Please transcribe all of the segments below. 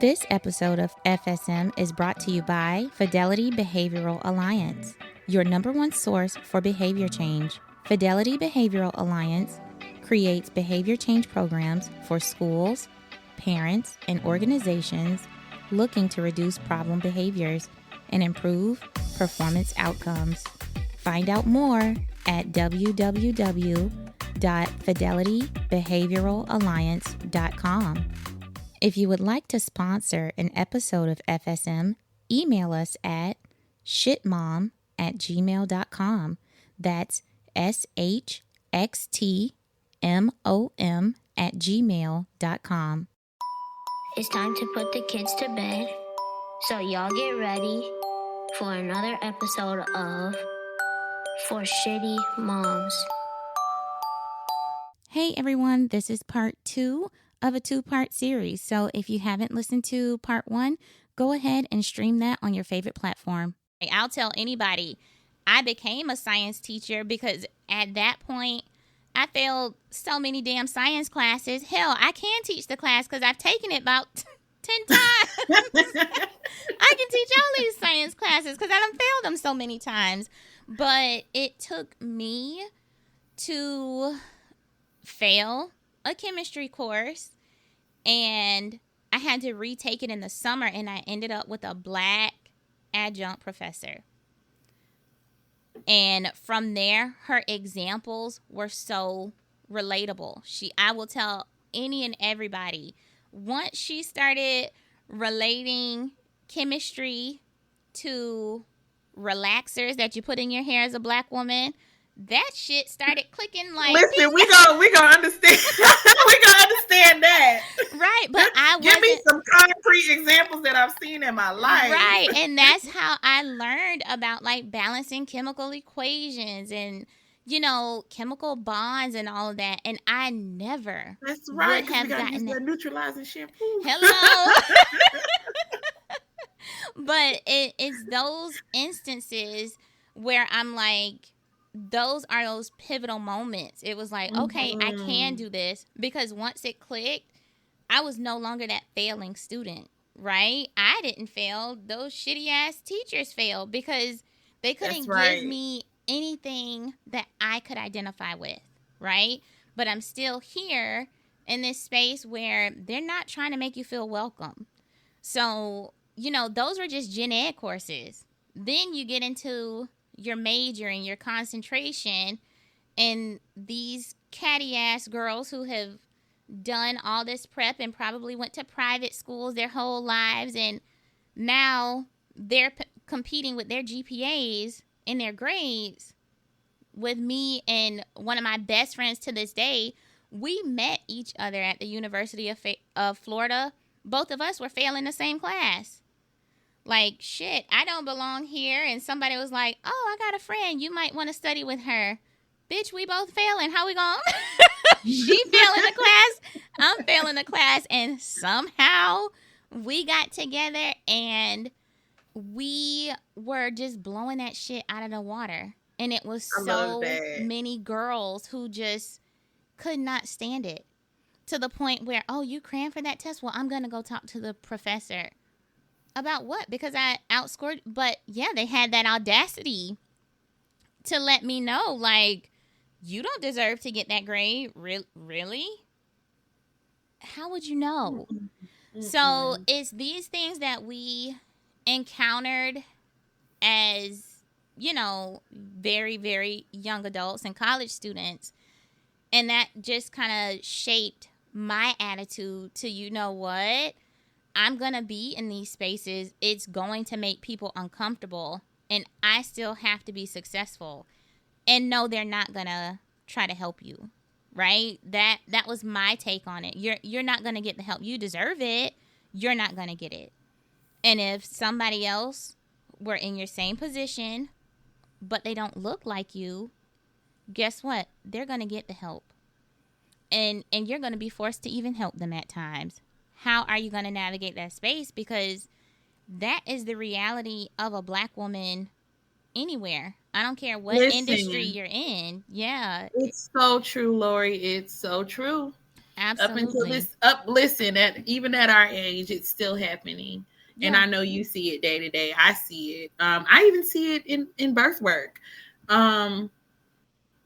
This episode of FSM is brought to you by Fidelity Behavioral Alliance, your number one source for behavior change. Fidelity Behavioral Alliance creates behavior change programs for schools, parents, and organizations looking to reduce problem behaviors and improve performance outcomes. Find out more at www.fidelitybehavioralalliance.com. If you would like to sponsor an episode of FSM, email us at shitmom@gmail.com. That's shxtmom@gmail.com. It's time to put the kids to bed, so y'all get ready for another episode of For Shitty Moms. Hey everyone, this is part 2 of a 2-part series. So if you haven't listened to part 1, go ahead and stream that on your favorite platform. I'll tell anybody, I became a science teacher because at that point, I failed so many damn science classes. Hell, I can teach the class because I've taken it about 10 times. I can teach all these science classes because I done failed them so many times. But it took me to fail a chemistry course, and I had to retake it in the summer, and I ended up with a black adjunct professor. And from there, her examples were so relatable. I will tell any and everybody, once she started relating chemistry to relaxers that you put in your hair as a black woman, that shit started clicking like. Listen, we gonna understand. We gonna understand that, right? But give me some concrete examples that I've seen in my life, right? And that's how I learned about like balancing chemical equations and chemical bonds and all of that. And I never that's right would have gotten that neutralizing shampoo. Hello. But it's those instances where I'm like, those are those pivotal moments. It was like, okay, I can do this, because once it clicked, I was no longer that failing student, right? I didn't fail. Those shitty ass teachers failed because they couldn't give me anything that I could identify with, right? But I'm still here in this space where they're not trying to make you feel welcome. So, those were just gen ed courses. Then you get into your major and your concentration, and these catty ass girls who have done all this prep and probably went to private schools their whole lives, and now they're competing with their GPAs and their grades with me and one of my best friends to this day. We met each other at the University of Florida. Both of us were failing the same class. Like, shit, I don't belong here. And somebody was like, oh, I got a friend. You might want to study with her. Bitch, we both failing. How we going? She failing the class. I'm failing the class. And somehow we got together and we were just blowing that shit out of the water. And it was so many girls who just could not stand it, to the point where, oh, you crammed for that test? Well, I'm going to go talk to the professor. About what? Because I outscored. But yeah, they had that audacity to let me know, like, you don't deserve to get that grade. Really? How would you know? Mm-hmm. So it's these things that we encountered as, very, very young adults and college students. And that just kind of shaped my attitude to, what? I'm going to be in these spaces. It's going to make people uncomfortable, and I still have to be successful. And no, they're not going to try to help you, right? That was my take on it. You're not going to get the help. You deserve it. You're not going to get it. And if somebody else were in your same position, but they don't look like you, guess what? They're going to get the help. And you're going to be forced to even help them at times. How are you going to navigate that space? Because that is the reality of a black woman anywhere. I don't care what industry you're in. Yeah. It's so true, Lori. It's so true. Up until Absolutely. this up listen, at even at our age, it's still happening. And Yeah. I know you see it day to day. I see it. I even see it in birth work.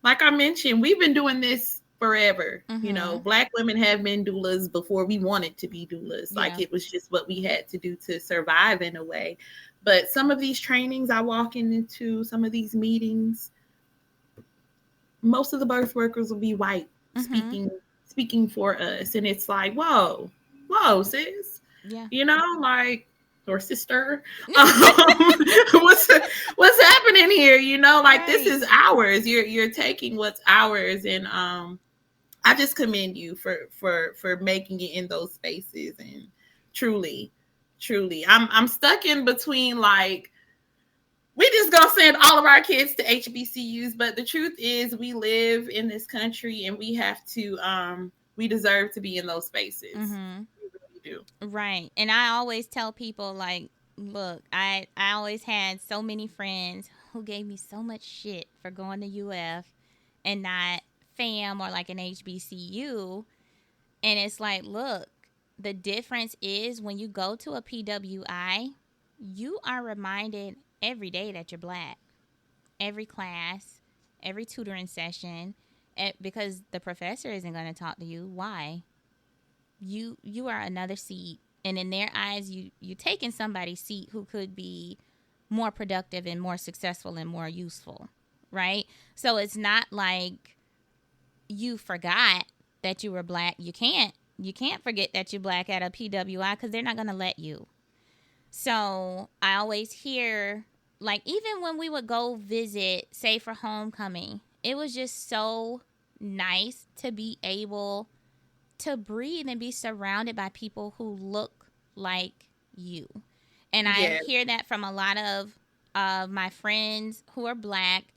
Like I mentioned, we've been doing this forever. You know, Mhm. Black women have been doulas before we wanted to be doulas. Like Yeah. it was just what we had to do to survive in a way. But some of these trainings I walk into, some of these meetings, most of the birth workers will be white Mhm. speaking for us, and it's like, whoa, sis, Yeah. you know, like, or sister, um, what's what's happening here? You know, like this Right. is ours. You're taking what's ours, and I just commend you for making it in those spaces, and truly, truly, I'm stuck in between like we just gonna send all of our kids to HBCUs, but the truth is we live in this country and we deserve to be in those spaces. Mhm. We really do. Right. And I always tell people like, look, I always had so many friends who gave me so much shit for going to UF and not FAM or like an HBCU. And it's like, look, the difference is when you go to a PWI, you are reminded every day that you're black. Every class, every tutoring session, because the professor isn't going to talk to you. Why? You are another seat, and in their eyes, you taking somebody's seat who could be more productive and more successful and more useful, right? So it's not like you forgot that you were black. You can't forget that you're black at a PWI because they're not going to let you. So I always hear, like, even when we would go visit, say for homecoming, it was just so nice to be able to breathe and be surrounded by people who look like you. And I Yes. hear that from a lot of my friends who are black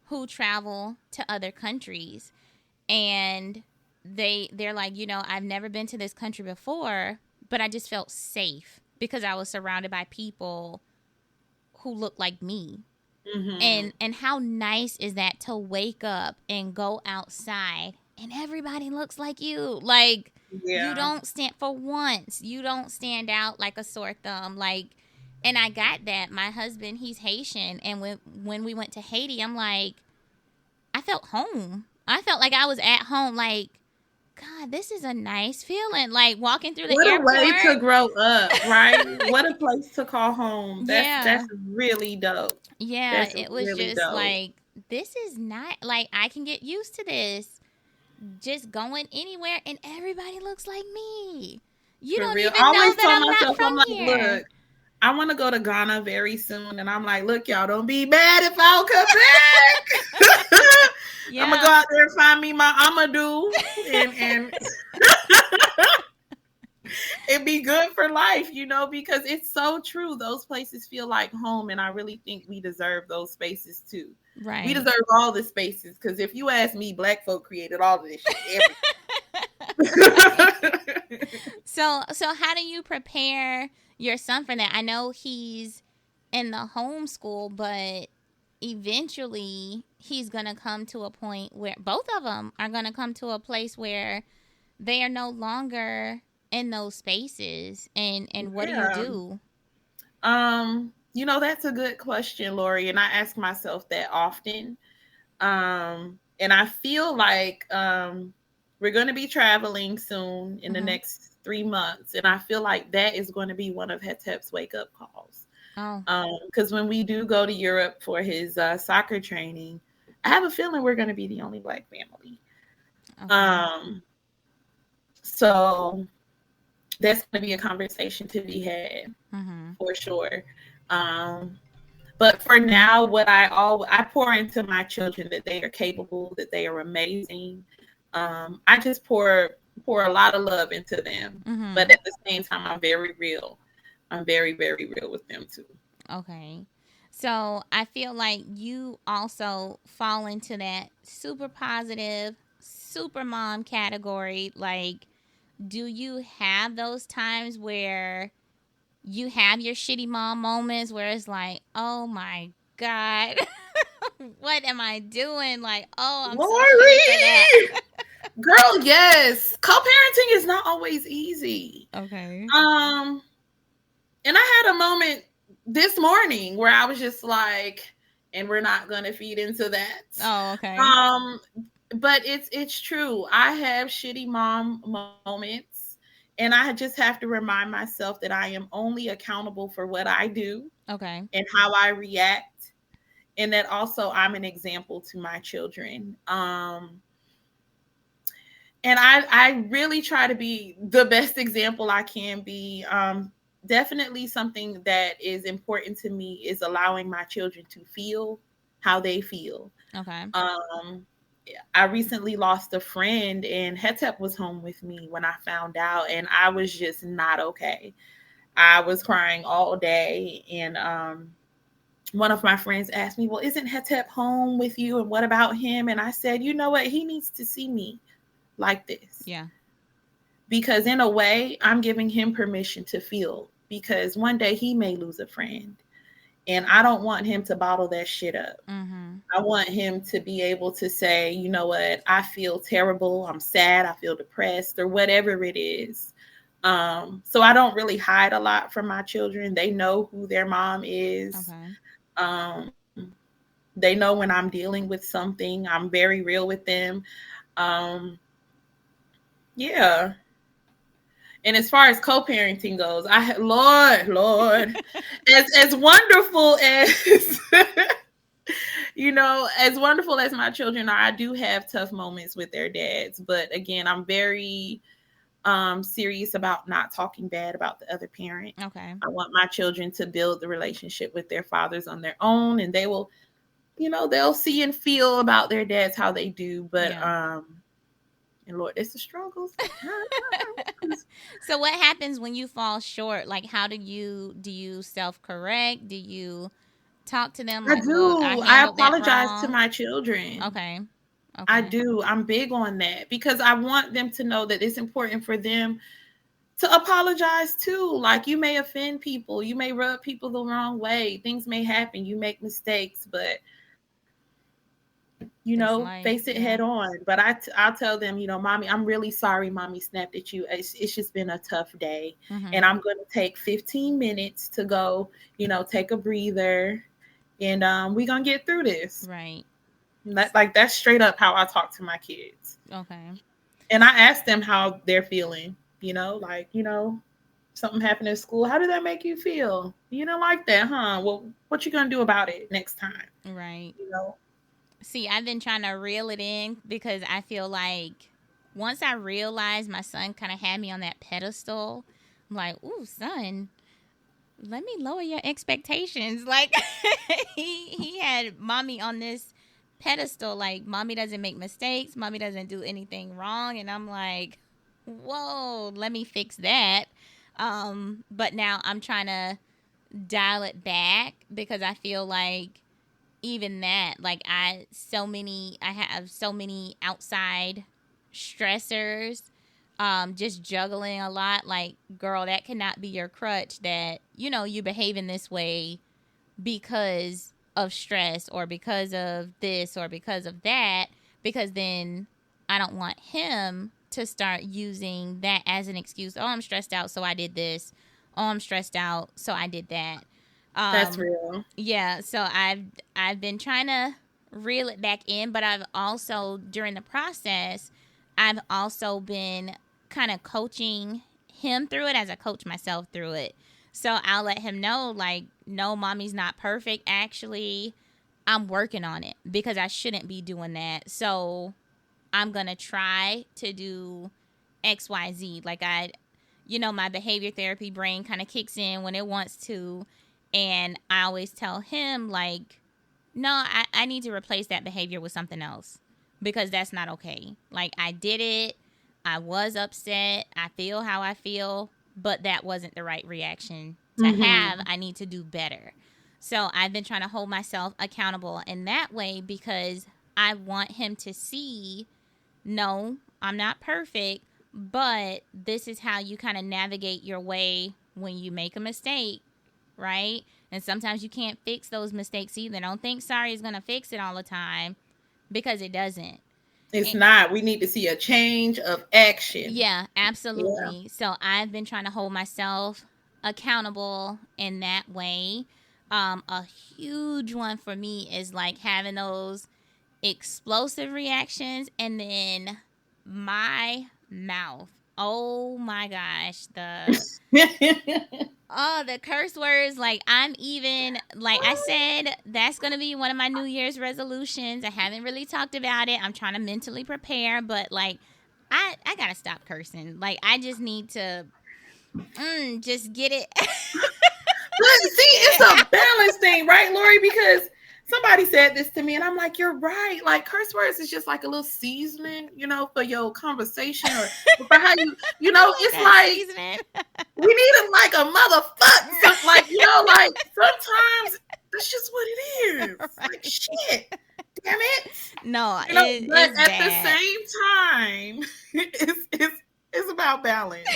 who travel to other countries, and they're like, I've never been to this country before, but I just felt safe because I was surrounded by people who look like me. Mm-hmm. And how nice is that to wake up and go outside and everybody looks like you? Like, you Yeah. don't stand for once. You don't stand out like a sore thumb. Like, and I got that. My husband, he's Haitian, and when we went to Haiti, I'm like, I felt home. I felt like I was at home. Like, God, this is a nice feeling. Like walking through the What a way airport. to grow up, right? What a place to call home. That's Yeah. really dope. Yeah, That's it was really just dope. like, this is not like I can get used to this. Just going anywhere and everybody looks like me. You For don't real. I even know always that tell I'm not myself, from I'm like, here. look, I want to go to Ghana very soon. And I'm like, look, y'all, don't be mad if I don't come back. I'm gonna go Yeah. out there and find me my Amadou and it be good for life, you know, because it's so true. Those places feel like home, and I really think we deserve those spaces too. We Right. deserve all the spaces because if you ask me, Black folk created all of this shit. Right. Everything. So how do you prepare your son for that? I know he's in the homeschool, but eventually he's going to come to a point where both of them are going to come to a place where they are no longer in those spaces. And what do you Yeah. do? You know, that's a good question, Lori, and I ask myself that often. And I feel like we're going to be traveling soon in the Mhm. next 3 months, and I feel like that is going to be one of Hetep's wake up calls. Oh, Because when we do go to Europe for his soccer training, I have a feeling we're going to be the only Black family. okay. Um, so that's going to be a conversation to be had Mhm. for sure. Um, but for now, I pour into my children that they are capable, that they are amazing. I just pour a lot of love into them, but Mhm. at the same time, I'm very real. I'm very very real with them too. Okay. So I feel like you also fall into that super positive, super mom category. Like, do you have those times where you have your shitty mom moments where it's like, oh my God, what am I doing? Like, oh, I'm so shitty for that. Lori, Girl, yes. Co-parenting is not always easy. Okay. Um, and I had a moment this morning where I was just like, and we're not gonna feed into that. Oh, okay. Um, but it's true. I have shitty mom moments, and I just have to remind myself that I am only accountable for what I do Okay. and how I react, and that also I'm an example to my children. And I really try to be the best example I can be. Definitely something that is important to me is allowing my children to feel how they feel. Okay. Um, I recently lost a friend, and Hetep was home with me when I found out, and I was just not okay. I was crying all day, and one of my friends asked me, "Well, isn't Hetep home with you? And what about him?" And I said, "You know what? He needs to see me like this." Yeah. Because in a way, I'm giving him permission to feel, because one day he may lose a friend, and I don't want him to bottle that shit up. Mm-hmm. I want him to be able to say, you know what, I feel terrible, I'm sad, I feel depressed, or whatever it is. So I don't really hide a lot from my children. They know who their mom is. Okay. um, they know when I'm dealing with something. I'm very real with them. um, yeah. And as far as co-parenting goes, Lord, as wonderful as as wonderful as my children are, I do have tough moments with their dads. But again, I'm very serious about not talking bad about the other parent. Okay. I want my children to build the relationship with their fathers on their own, and they will, they'll see and feel about their dads how they do. But Yeah. and Lord, it's a struggle sometimes. So what happens when you fall short? Like, how do you self-correct? Do you talk to them I like, look, I do. I handled that apologize to wrong? my children. Okay. I Okay. do. I'm big on that because I want them to know that it's important for them to apologize too. Like, you may offend people, you may rub people the wrong way. Things may happen. You make mistakes, but That's face life. it head Yeah. on. But I'll tell them, mommy, I'm really sorry mommy snapped at you. It's just been a tough day. And Mm-hmm. I'm going to take 15 minutes to go, take a breather. And we're going to get through this. Right. That's straight up how I talk to my kids. Okay. And I ask them how they're feeling, something happened at school. How did that make you feel? You don't like that, huh? Well, what you going to do about it next time? Right. You know? See, I've been trying to reel it in because I feel like once I realized my son kind of had me on that pedestal, I'm like, ooh, son, let me lower your expectations. Like he had mommy on this pedestal, like mommy doesn't make mistakes, mommy doesn't do anything wrong, and I'm like, whoa, let me fix that. But now I'm trying to dial it back because I feel like even that, like I have so many outside stressors, just juggling a lot. Like, girl, that cannot be your crutch, that you behave in this way because of stress or because of this or because of that, because then I don't want him to start using that as an excuse. Oh, I'm stressed out, so I did this. Oh, I'm stressed out, so I did that. That's um real. yeah, so I've been trying to reel it back in, but I've also, during the process, I've also been kind of coaching him through it as I coach myself through it. So I'll let him know, like, no, mommy's not perfect. Actually, I'm working on it because I shouldn't be doing that. So I'm going to try to do XYZ. Like, my behavior therapy brain kind of kicks in when it wants to. And I always tell him, like, no, I need to replace that behavior with something else because that's not okay. Like, I did it. I was upset. I feel how I feel, but that wasn't the right reaction to have. Mm-hmm. I need to do better. So I've been trying to hold myself accountable in that way because I want him to see, no, I'm not perfect, but this is how you kind of navigate your way when you make a mistake, right? And sometimes you can't fix those mistakes either. Don't think sorry is going to fix it all the time because it doesn't. It's not. We need to see a change of action. Yeah, Yeah. absolutely. So I've been trying to hold myself accountable in that way. A huge one for me is like having those explosive reactions, and then my mouth. Oh my gosh, the curse words. Like, I'm even, like I said, that's going to be one of my New Year's resolutions. I haven't really talked about it. I'm trying to mentally prepare, but like, I got to stop cursing. Like, I just need to just get it. But see, Just get it's it a out. balance thing, right, Lori? Because somebody said this to me, and I'm like, you're right. Like curse words is just like a little seasoning, for your conversation or for how I love it's that like seasoning. we need it like a motherfucker. Like, like sometimes that's just what it is. Like Right. shit. Damn it. No, But it's at the bad. same time, it's about balance.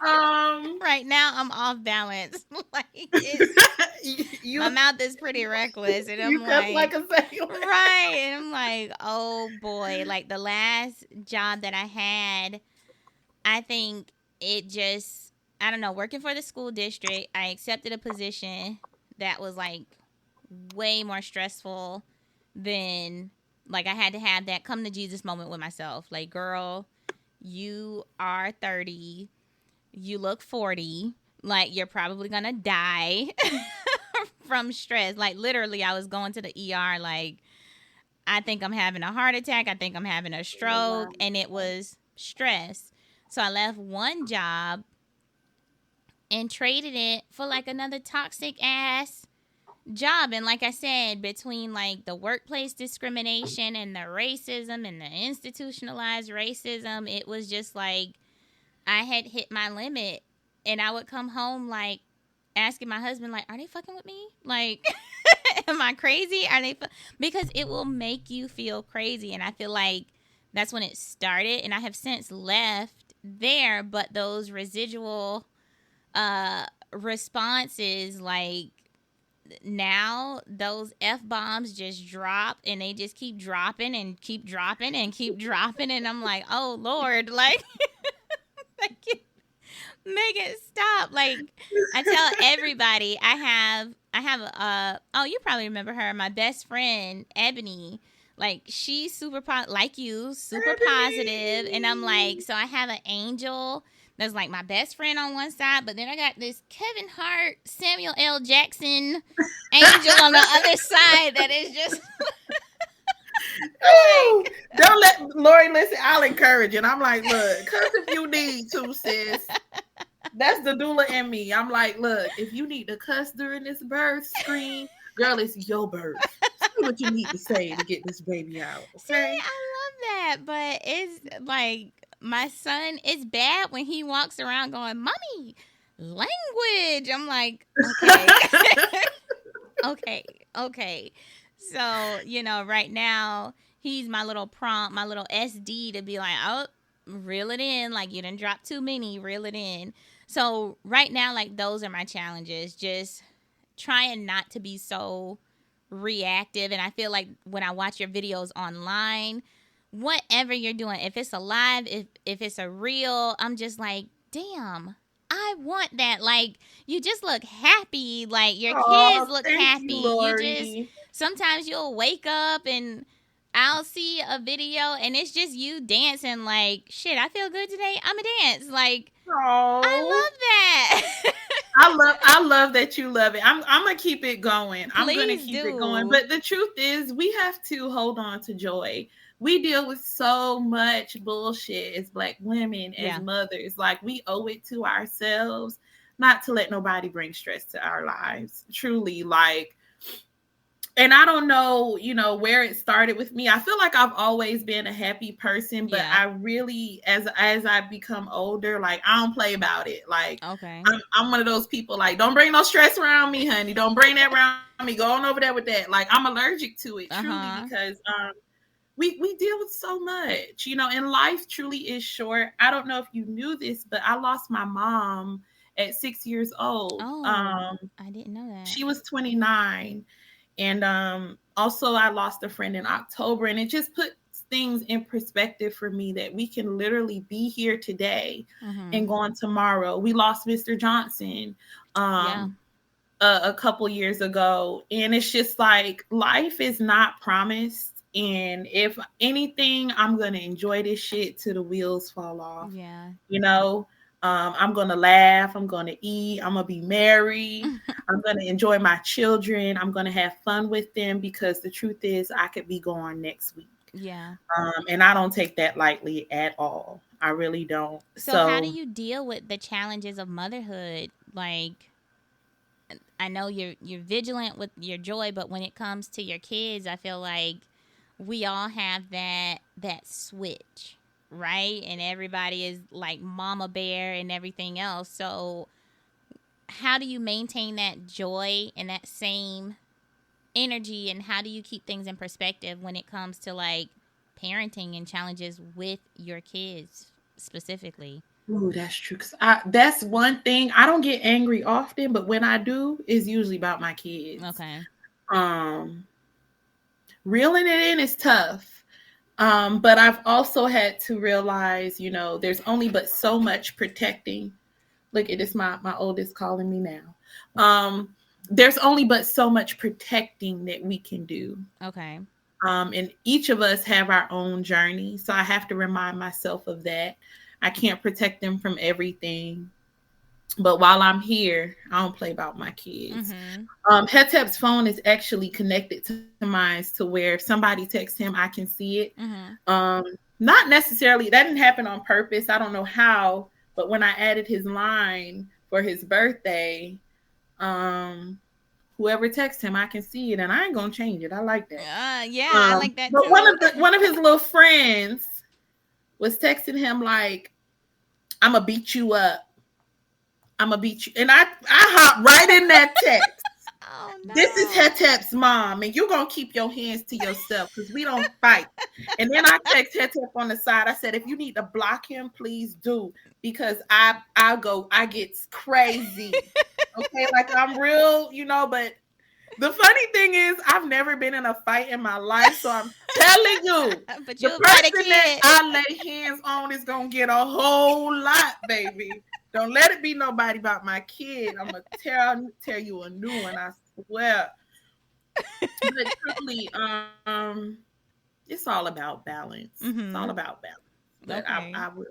Um Right now, I'm off balance. Like, it's my you mouth is pretty reckless, and I'm you cuss like like, a sailor. right, and I'm like, oh boy. Like, the last job that I had, I think it just, I don't know, working for the school district, I accepted a position that was like way more stressful than, like, I had to have that come to Jesus moment with myself. Like, girl, you are 30, you look 40, like, you're probably gonna die from stress. Like, literally, I was going to the ER, like, I think I'm having a heart attack, I think I'm having a Oh, wow. stroke, and it was stress. So I left one job and traded it for like another toxic ass job. And like I said, between like the workplace discrimination and the racism and the institutionalized racism, it was just like I had hit my limit. And I would come home like asking my husband, like, are they fucking with me? Like, am I crazy? Are they? Because it will make you feel crazy. And I feel like that's when it started. And I have since left there, but those residual responses, like, now those F bombs just drop and they just keep dropping and keep dropping and keep dropping. And I'm like, oh Lord, like, make it stop. Like, I tell everybody, I have oh, you probably remember her, my best friend Ebony. Like, she's super like you, super positive, and I'm like, so I have an angel that's like my best friend on one side, but then I got this Kevin Hart, Samuel L. Jackson angel on the other side that is just Ooh, like, don't let Lori listen. I'll encourage it. I'm like, look, cuss if you need to, sis. That's the doula in me. I'm like, look, if you need to cuss during this birth, scream, girl, it's your birth. Say what you need to say to get this baby out, see, okay? I love that, but it's like my son is bad when he walks around going, "Mommy, language." I'm like, okay, okay, okay. So, right now he's my little prompt, my little SD to be like, oh, reel it in. Like, you didn't drop too many, reel it in. So right now, like, those are my challenges. Just trying not to be so reactive. And I feel like when I watch your videos online, whatever you're doing, if it's a live, if it's a reel, I'm just like, damn, I want that. Like, you just look happy. Like, your kids Oh, look thank you, happy. You just, Lori. sometimes you'll wake up and I'll see a video and it's just you dancing. Like, shit, I feel good today, I'm a dance. Like, I Oh, love that. I love that you love it. I'm gonna keep it going. I'm gonna Please keep it going. do. But the truth is, we have to hold on to joy. We deal with so much bullshit as Black women, as Yeah. mothers. Like, we owe it to ourselves not to let nobody bring stress to our lives. Truly, like, and I don't know, where it started with me. I feel like I've always been a happy person, but Yeah. I really, as I become older, like, I don't play about it. Like, Okay. I'm one of those people, like, don't bring no stress around me, honey. Don't bring that around me. Go on over there with that. Like, I'm allergic to it, Uh truly, huh. because we deal with so much, and life truly is short. I don't know if you knew this, but I lost my mom at 6 years old. Oh, I didn't know that. She was 29. And also I lost a friend in October, and it just put things in perspective for me, that we can literally be here today Mm-hmm. and gone tomorrow. We lost Mr. Johnson Yeah. a couple years ago, and it's just like life is not promised. And if anything, I'm gonna enjoy this shit till the wheels fall off. Yeah. You know, I'm gonna laugh. I'm gonna eat. I'm gonna be married. I'm gonna enjoy my children. I'm gonna have fun with them, because the truth is, I could be gone next week. Yeah. And I don't take that lightly at all. I really don't. So how do So, you deal with the challenges of motherhood? Like, I know you're vigilant with your joy, but when it comes to your kids, I feel like we all have that switch, right? And everybody is like mama bear and everything else. So how do you maintain that joy and that same energy, and how do you keep things in perspective when it comes to like parenting and challenges with your kids specifically? ooh, that's true. Cause that's one thing. I don't get angry often, but when I do, it's usually about my kids. Okay. Um, Reeling it in is tough. But I've also had to realize, there's only but so much protecting. Look at this, my oldest calling me now. There's only but so much protecting that we can do. Okay. And each of us have our own journey. So I have to remind myself of that. I can't protect them from everything. But while I'm here, I don't play about my kids. Mm-hmm. Hetep's phone is actually connected to mine, to where if somebody texts him, I can see it. Mm-hmm. Not necessarily, that didn't happen on purpose. I don't know how, but when I added his line for his birthday, whoever texts him, I can see it, and I ain't gonna change it. I like that. Yeah, I like that But too. one of his little friends was texting him like, "I'm gonna beat you up. I'm gonna beat you," and I hopped right in that text. Oh This is no. Hetep's mom, and you're gonna keep your hands to yourself, because we don't fight. And then I text Hetep on the side. I said, if you need to block him, please do, because I get crazy. Okay, like I'm real, but the funny thing is, I've never been in a fight in my life, so I'm telling you, But the you'll fight a person that kid. I lay hands on is gonna get a whole lot, baby. Don't let it be nobody about my kid. I'm gonna tear you a new one, I swear. But truly, it's all about balance. It's all Mm-hmm. about balance. But Okay. I would,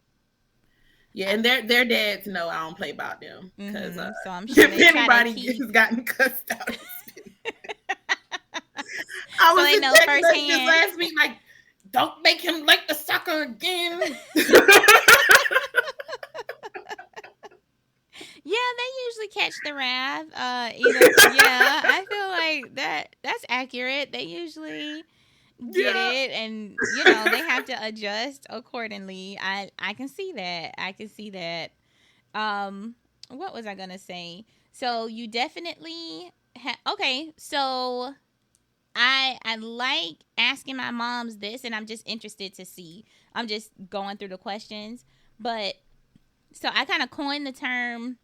yeah, and their dads know I don't play about them, because Mm-hmm. So I'm sure if they try to anybody keep. has gotten cussed out, I So was they just know texting this firsthand. last week, like, don't make him like the sucker again. Yeah, they usually catch the wrath. Yeah, I feel like that's accurate. They usually get Yeah. it, and they have to adjust accordingly. I can see that. I can see that. What was I gonna say? So you definitely okay. So I like asking my moms this, and I'm just interested to see. I'm just going through the questions, but so I kind of coined the term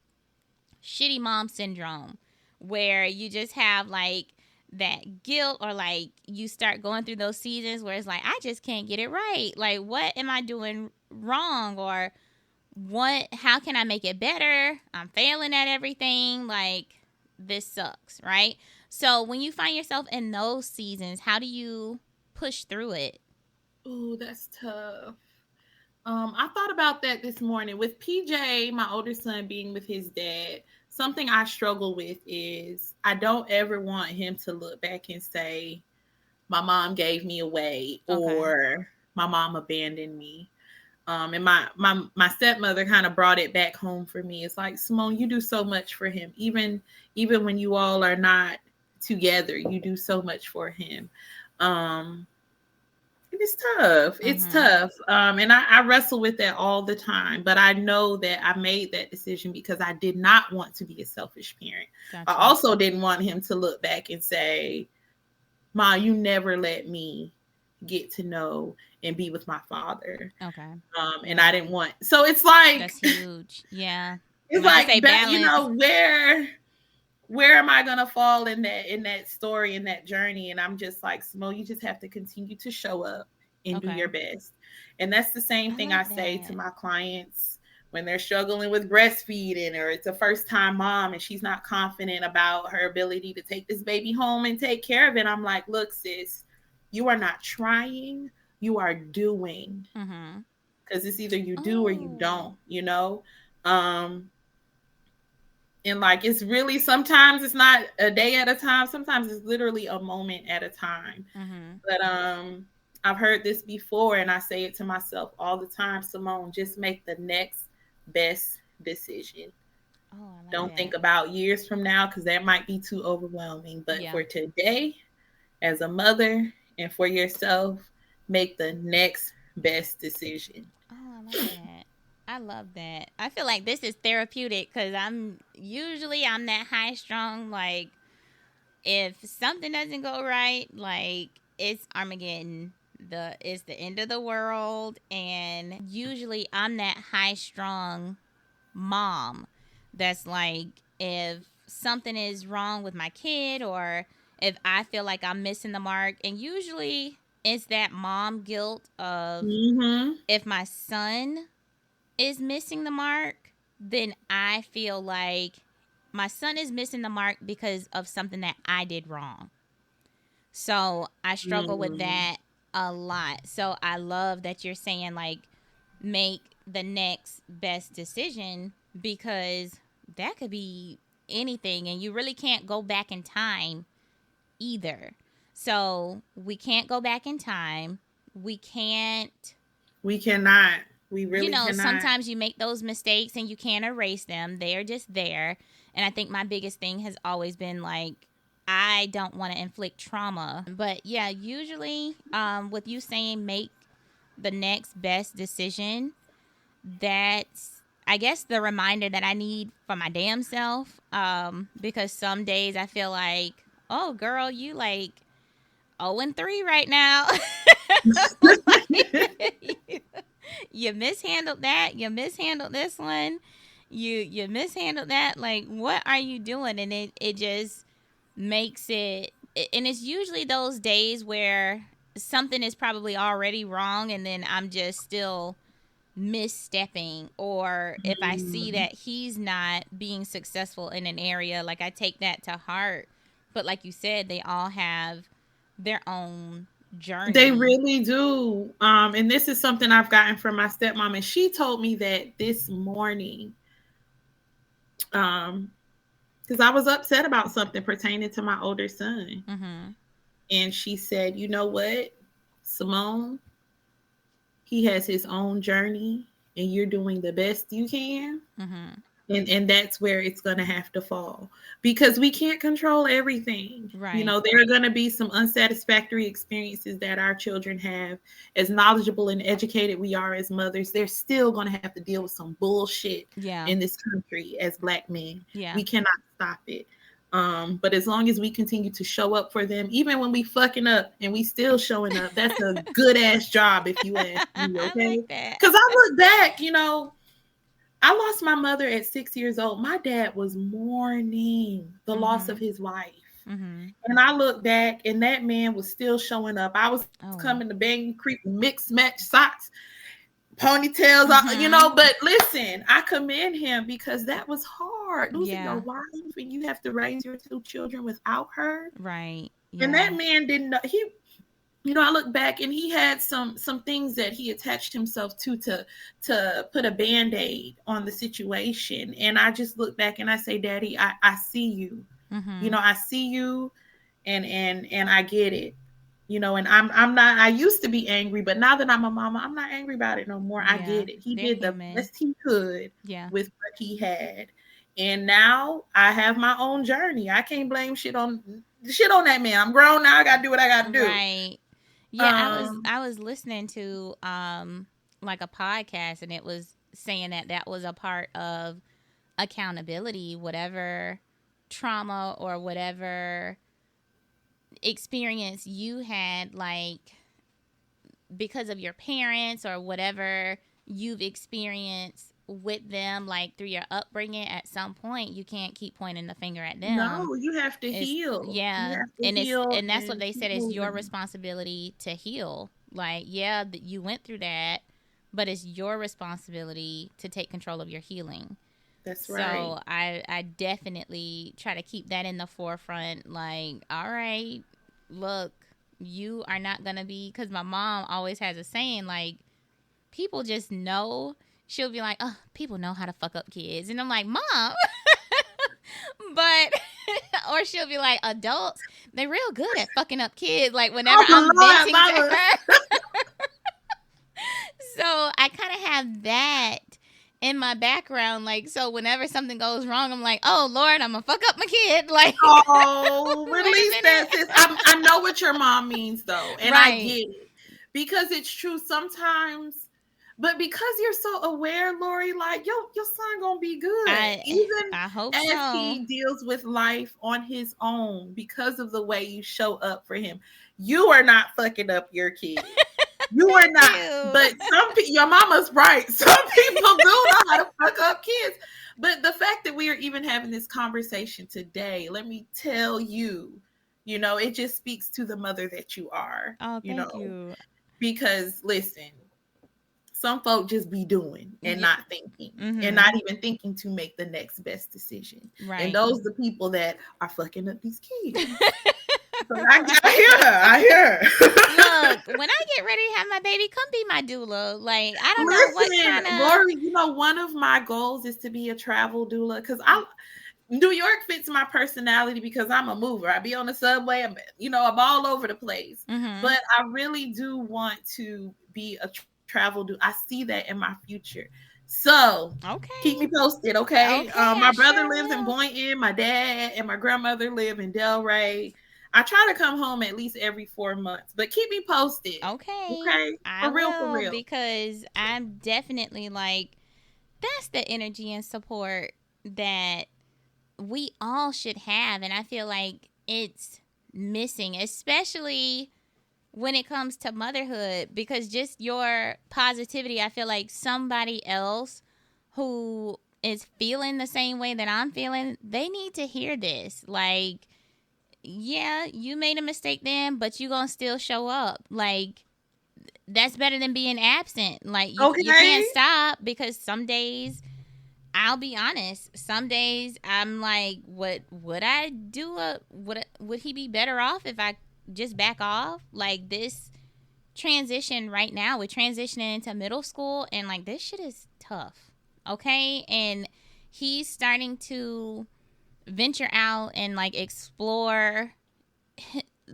shitty mom syndrome, where you just have like that guilt, or like you start going through those seasons where it's like, I just can't get it right. Like, what am I doing wrong? Or how can I make it better? I'm failing at everything. Like, this sucks, right? So when you find yourself in those seasons, how do you push through it? Oh, that's tough. I thought about that this morning with PJ, my older son, being with his dad. Something I struggle with is I don't ever want him to look back and say, my mom gave me away, Okay. or my mom abandoned me. And my stepmother kind of brought it back home for me. It's like, Simone, you do so much for him. Even when you all are not together, you do so much for him. It's tough. It's Mm-hmm. tough. And I wrestle with that all the time. But I know that I made that decision because I did not want to be a selfish parent. I Gotcha. also didn't want him to look back and say, Ma, you never let me get to know and be with my father. Okay. And Yeah. I didn't want, so it's like, That's huge. Yeah. it's Like you like say, that, balance. where am I gonna fall in that story, in that journey? And I'm just like, Simone, you just have to continue to show up. and do your Okay. best. And that's the same I thing I love say to that. my clients when they're struggling with breastfeeding, or it's a first time mom and she's not confident about her ability to take this baby home and take care of it. I'm like, look, sis, you are not trying, you are doing. Mm-hmm. Because it's either you do or you Oh. don't, you know? Um, and like, it's really, sometimes it's not a day at a time, sometimes it's literally a moment at a time. Mm-hmm. But I've heard this before and I say it to myself all the time, Simone, just make the next best decision. Oh, I like Don't think that. about years from now because that might be too overwhelming. But Yeah. for today, as a mother and for yourself, make the next best decision. Oh, I like that. I love that. I feel like this is therapeutic because I'm that high strung. Like, if something doesn't go right, like, it's Armageddon. It's the end of the world, and usually I'm that high strung mom that's like, if something is wrong with my kid, or if I feel like I'm missing the mark, and usually it's that mom guilt of, Mm-hmm. if my son is missing the mark, then I feel like my son is missing the mark because of something that I did wrong. So I struggle with Mm. that a lot. So I love that you're saying, like, make the next best decision, because that could be anything, and you really can't go back in time either. So we can't go back in time. We can't, We cannot. We really cannot. sometimes you make those mistakes and you can't erase them. They're just there. And I think my biggest thing has always been like, I don't want to inflict trauma. But yeah, usually with you saying make the next best decision, that's, I guess, the reminder that I need for my damn self. Because some days I feel like, oh, girl, you like 0-3 right now. Like, you mishandled that. You mishandled this one. You mishandled that. Like, what are you doing? And it just makes it. And it's usually those days where something is probably already wrong, and then I'm just still misstepping. Or if I see Mm. that he's not being successful in an area, like, I take that to heart. But like you said, they all have their own They journey. really do. And this is something I've gotten from my stepmom, and she told me that this morning, um, because I was upset about something pertaining to my older son. Mm-hmm. And she said, you know what, Simone, he has his own journey, and you're doing the best you can. Mm-hmm. And that's where it's going to have to fall, because we can't control everything. You Right. know, there are going to be some unsatisfactory experiences that our children have. As knowledgeable and educated we are as mothers, they're still going to have to deal with some bullshit Yeah. in this country as Black men. Yeah. We cannot stop it. But as long as we continue to show up for them, even when we fucking up and we still showing up, that's a good ass job, if you ask me. I Okay, like that. because I look back, you know, I lost my mother at 6 years old. My dad was mourning the loss of Mm-hmm. his wife. Mm-hmm. And I look back, and that man was still showing up. I was Oh. coming to Bang Creek, mixed match socks, ponytails, you Mm-hmm. know. But listen, I commend him because that was hard. Losing your Yeah. wife, and you have to raise your two children without her. Right. And Yeah. that man didn't know. He, you know, I look back and he had some things that he attached himself to put a band-aid on the situation. And I just look back and I say, Daddy, I see you. You Mm-hmm. know, I see you, and I get it. You know, and I'm not, I used to be angry, but now that I'm a mama, I'm not angry about it no more. I Yeah. get it. He They're did the human. best he could Yeah. with what he had. And now I have my own journey. I can't blame shit on that man. I'm grown now. I gotta do what I gotta do. Right. Yeah, I was Um, I was listening to like a podcast, and it was saying that that was a part of accountability, whatever trauma or whatever experience you had, like, because of your parents or whatever you've experienced with them, like, through your upbringing. At some point you can't keep pointing the finger at them. no, you have to It's, heal. You yeah, have to and it's heal and that's what and they keep said is your moving. responsibility to heal. Like, yeah, you went through that, but it's your responsibility to take control of your healing. That's right. So I definitely try to keep that in the forefront. Like, all right, look, you are not gonna be, because my mom always has a saying like, people just know. She'll be like, oh, people know how to fuck up kids, and I'm like, Mom, but or she'll be like, adults, they're real good at fucking up kids. Like whenever Oh I'm Lord, venting to mama. her, so I kind of have that in my background. Like, so whenever something goes wrong, I'm like, oh Lord, I'm gonna fuck up my kid. Like, Oh, wait a release that, minute. sis. I know what your mom means, though, and I Right. get it because it's true sometimes. But because you're so aware, Lori, like your son gonna be good, I even I hope as so. he deals with life on his own because of the way you show up for him. You are not fucking up your kid. You are Thank not. you. But some people, your mama's right. Some people do know how to fuck up kids. But the fact that we are even having this conversation today, let me tell you, it just speaks to the mother that you are, Oh, thank you. because listen, some folk just be doing and Yeah. not thinking and Mhm. not even thinking to make the next best decision. And Right. those are the people that are fucking up these kids. So I Right. hear her. I hear her. Look, when I get ready to have my baby, come be my doula. Like, I don't know what Listen, kind of. Lori, one of my goals is to be a travel doula because New York fits my personality because I'm a mover. I be on the subway. I'm all over the place. Mhm. But I really do want to be a travel doula. I see that in my future. So keep me Okay. posted, okay? Okay, My I brother sure lives in will. Boynton. My dad and my grandmother live in Delray. I try to come home at least every 4 months, but keep me posted, Okay. okay? I For real, for will, real. because I'm definitely like, that's the energy and support that we all should have, and I feel like it's missing, especially when it comes to motherhood, because just your positivity, I feel like somebody else who is feeling the same way that I'm feeling, they need to hear this. Like, yeah, you made a mistake then, but you gonna still show up. Like, that's better than being absent. Like, you Okay. can't stop, because some days, I'll be honest, some days I'm like, what would I do? Would he be better off if I just back off? Like, this transition right now, we're transitioning into middle school, and like, this shit is tough. Okay? And he's starting to venture out and like explore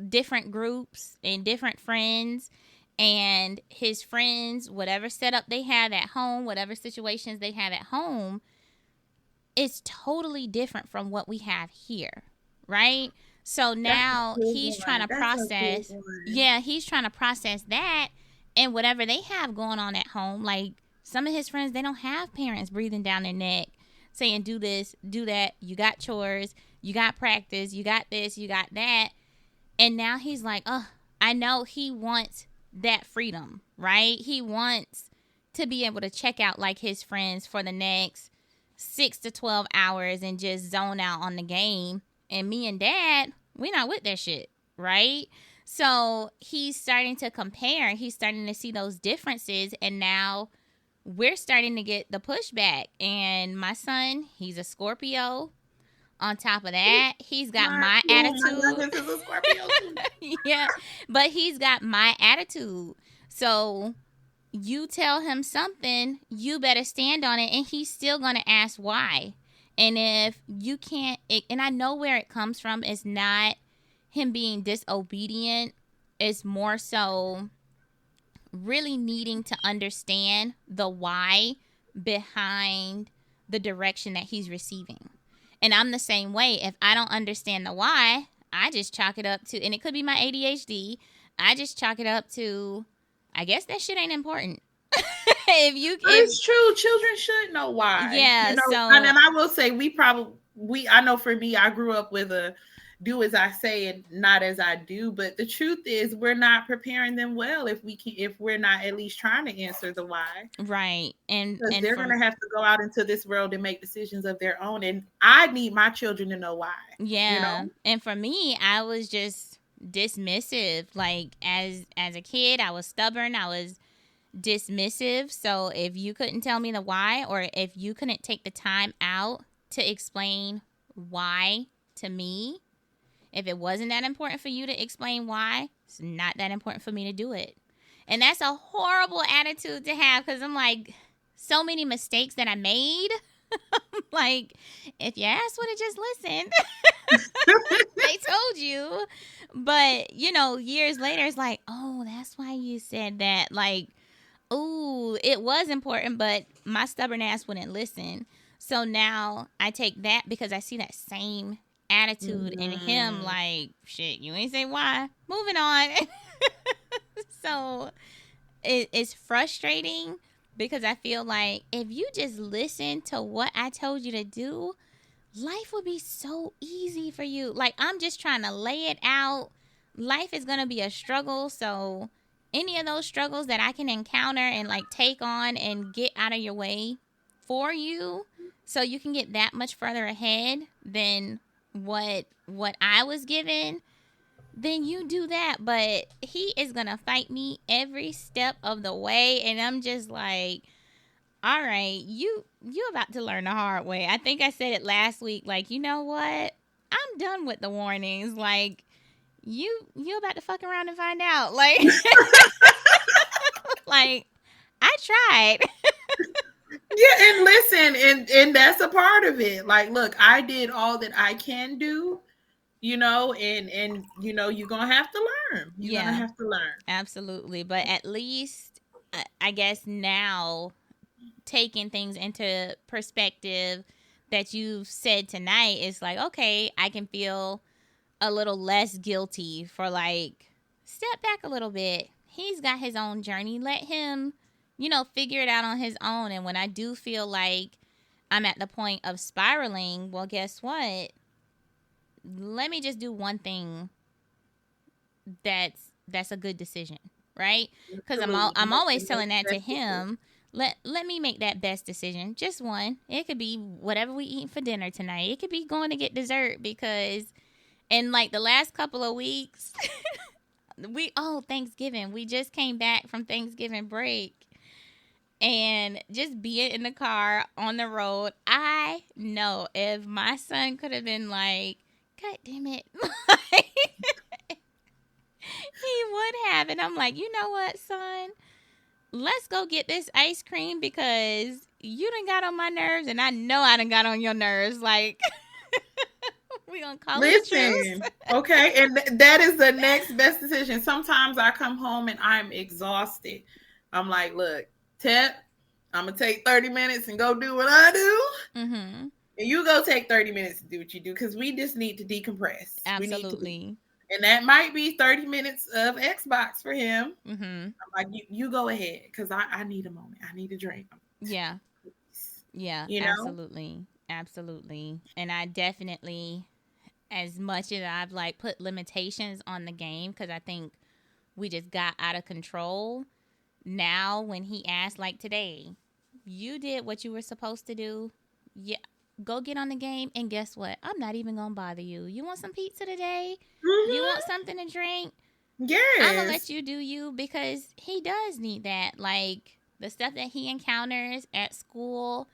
different groups and different friends, and his friends, whatever setup they have at home, whatever situations they have at home, it's totally different from what we have here, right? So That's a now good he's trying one. to That's a good process, one. yeah, he's trying to process that and whatever they have going on at home. Like, some of his friends, they don't have parents breathing down their neck saying, do this, do that. You got chores, you got practice, you got this, you got that. And now he's like, oh, I know he wants that freedom, right? He wants to be able to check out like his friends for the next 6 to 12 hours and just zone out on the game. And me and dad, we not with that shit, right? So he's starting to compare. He's starting to see those differences. And now we're starting to get the pushback. And my son, he's a Scorpio. On top of that, he's got my My attitude. youngest is a Scorpio too. Yeah, but he's got my attitude. So you tell him something, you better stand on it, and he's still going to ask why. And if you can't, and I know where it comes from, it's not him being disobedient, it's more so really needing to understand the why behind the direction that he's receiving. And I'm the same way. If I don't understand the why, I just chalk it up to, and it could be my ADHD, I just chalk it up to, I guess that shit ain't important. But it's true. Children should know why. Yeah, And so then I will say I know for me, I grew up with a do as I say and not as I do. But the truth is we're not preparing them well if we're not at least trying to answer the why. right. Because And they're for gonna have to go out into this world and make decisions of their own. And I need my children to know why, you yeah, know? and for me, I was just dismissive. Like as a kid, I was stubborn. I was dismissive. So if you couldn't tell me the why, or if you couldn't take the time out to explain why to me, if it wasn't that important for you to explain why, it's not that important for me to do it. And that's a horrible attitude to have, because I'm like, so many mistakes that I made. Like, if your ass would have just listened, they told you. But, years later, it's like, oh, that's why you said that. Like, oh, it was important, but my stubborn ass wouldn't listen. So now I take that because I see that same attitude in him. Like, shit, you ain't say why. Moving on. So it's frustrating because I feel like if you just listen to what I told you to do, life would be so easy for you. Like, I'm just trying to lay it out. Life is going to be a struggle. So, any of those struggles that I can encounter and like take on and get out of your way for you, so you can get that much further ahead than what I was given, then you do that. But he is going to fight me every step of the way. And I'm just like, all right, you about to learn the hard way. I think I said it last week. Like, you know what? I'm done with the warnings. Like, you about to fuck around and find out. Like, like I tried. Yeah, and listen, and that's a part of it. Like, look, I did all that I can do, and you're gonna have to learn. You're gonna Yeah, have to learn. absolutely. But at least, I guess now, taking things into perspective that you've said tonight, is like, okay, I can feel a little less guilty for, like, step back a little bit. He's got his own journey. Let him, figure it out on his own. And when I do feel like I'm at the point of spiraling, well, guess what? Let me just do one thing that's a good decision, right? Because Absolutely. I'm always That's telling that to good. him. Let me make that best decision, just one. It could be whatever we eat for dinner tonight. It could be going to get dessert, because in like the last couple of weeks, Thanksgiving, we just came back from Thanksgiving break, and just being in the car on the road, I know if my son could have been like, God damn it, he would have. And I'm like, you know what, son? Let's go get this ice cream, because you done got on my nerves, and I know I done got on your nerves. Like, we gonna call it a truce. Listen, okay, and that is the next best decision. Sometimes I come home and I'm exhausted. I'm like, look, Tep, I'm gonna take 30 minutes and go do what I do. Mm-hmm. And you go take 30 minutes to do what you do, because we just need to decompress. We need to, Absolutely. and that might be 30 minutes of Xbox for him. Mm-hmm. I'm like, you go ahead, because I need a moment. I need a drink. Yeah. Yeah. You know? Absolutely. Absolutely. And I definitely, as much as I've like put limitations on the game, because I think we just got out of control. Now, when he asked, like today, you did what you were supposed to do. Yeah, go get on the game, and guess what? I'm not even gonna bother you. You want some pizza today? You Mm-hmm. want something to drink? I'm gonna let Yes. you do you, because he does need that. Like, the stuff that he encounters at school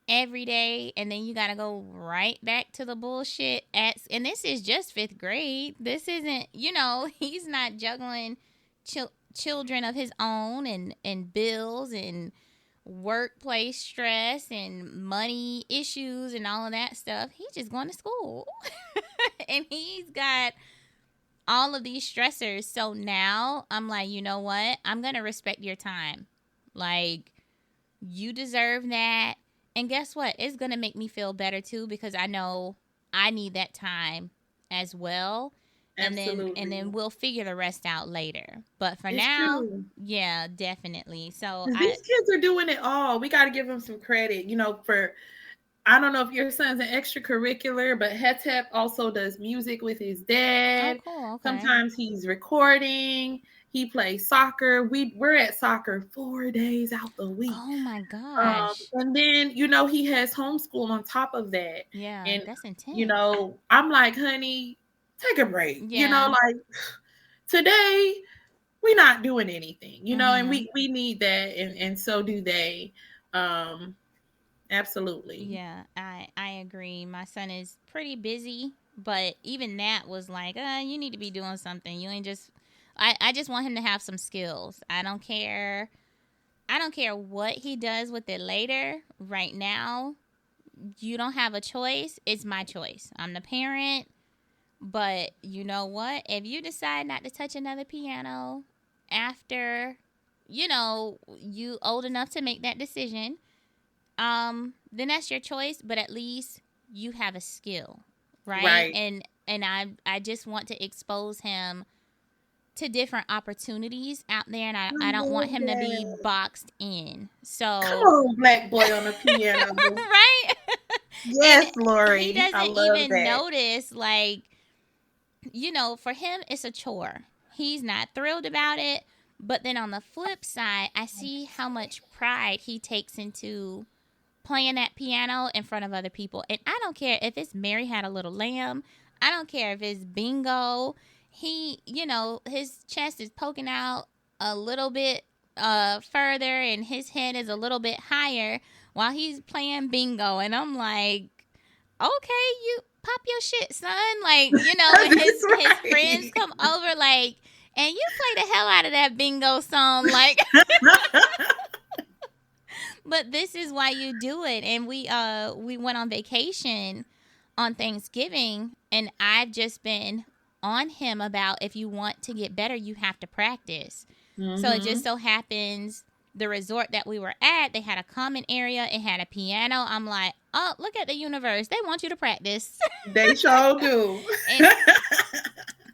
every day, and then you gotta go right back to the bullshit and this is just fifth grade. This isn't, he's not juggling children of his own, and bills, and workplace stress, and money issues, and all of that stuff. He's just going to school. And he's got all of these stressors. So now I'm like, you know what? I'm going to respect your time. Like, you deserve that. And guess what? It's going to make me feel better too, because I know I need that time as well. And then Absolutely. we'll figure the rest out later. But for It's now, true. yeah, definitely. So These kids are doing it all. We got to give them some credit, for, I don't know if your son's an extracurricular, but Hetep also does music with his oh, dad. cool. Okay. Sometimes he's recording. He plays soccer. We're at soccer 4 days out the week. Oh my gosh. And then, he has homeschool on top of that. Yeah, And, that's intense. I'm like, honey, take a break. Yeah. Like today we're not doing anything, and Mm-hmm. we need that, and so do they. Absolutely. Yeah, I agree. My son is pretty busy, but even that was like, you need to be doing something. You ain't just I just want him to have some skills. I don't care what he does with it later. Right now, you don't have a choice. It's my choice. I'm the parent. But you know what? If you decide not to touch another piano after, you old enough to make that decision, then that's your choice. But at least you have a skill, right? Right. And I just want to expose him to different opportunities out there, and I don't want love him to be that. boxed in. Come So, on, black boy on the piano. right? And Yes, he Lori. I doesn't love even that. notice, like, for him, it's a chore. He's not thrilled about it. But then on the flip side, I see how much pride he takes into playing that piano in front of other people. And I don't care if it's Mary Had a Little Lamb. I don't care if it's bingo. He, his chest is poking out a little bit further and his head is a little bit higher while he's playing bingo. And I'm like, okay, you pop your shit, son. Like, when That's his friends right. come over, like, and you play the hell out of that bingo song, like, but this is why you do it. And we went on vacation on Thanksgiving, and I've just been on him about, if you want to get better, you have to practice. So it just Mm-hmm. so happens the resort that we were at, they had a common area, it had a piano. I'm like, oh, look at the universe. They want you to practice. They sure do. and